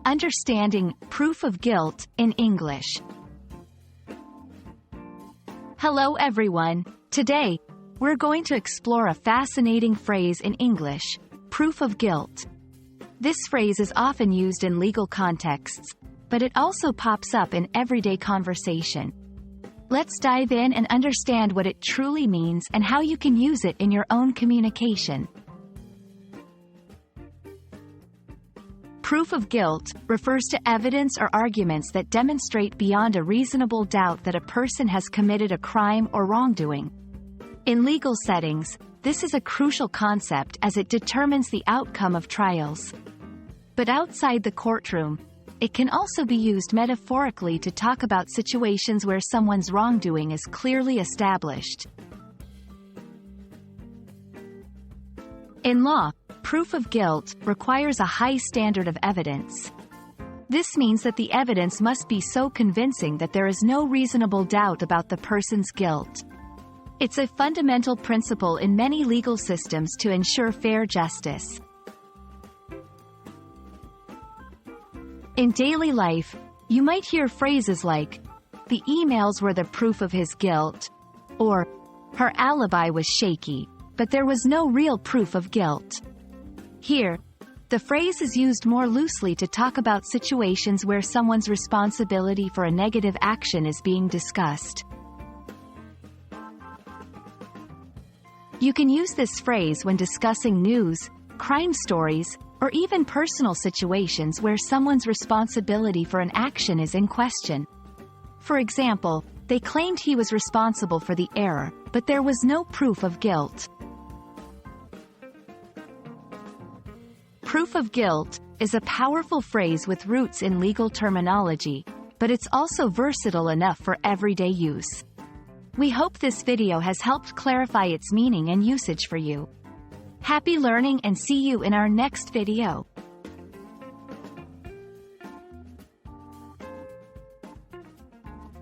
Understanding proof of guilt in English. Hello everyone. Today, we're going to explore a fascinating phrase in English, proof of guilt. This phrase is often used in legal contexts, but it also pops up in everyday conversation. Let's dive in and understand what it truly means and how you can use it in your own communication. Proof of guilt refers to evidence or arguments that demonstrate beyond a reasonable doubt that a person has committed a crime or wrongdoing. In legal settings, this is a crucial concept as it determines the outcome of trials. But outside the courtroom, it can also be used metaphorically to talk about situations where someone's wrongdoing is clearly established. In law, proof of guilt requires a high standard of evidence. This means that the evidence must be so convincing that there is no reasonable doubt about the person's guilt. It's a fundamental principle in many legal systems to ensure fair justice. In daily life, you might hear phrases like, "The emails were the proof of his guilt," or "Her alibi was shaky, but there was no real proof of guilt." Here, the phrase is used more loosely to talk about situations where someone's responsibility for a negative action is being discussed. You can use this phrase when discussing news, crime stories, or even personal situations where someone's responsibility for an action is in question. For example, they claimed he was responsible for the error, but there was no proof of guilt. Proof of guilt is a powerful phrase with roots in legal terminology, but it's also versatile enough for everyday use. We hope this video has helped clarify its meaning and usage for you. Happy learning and see you in our next video.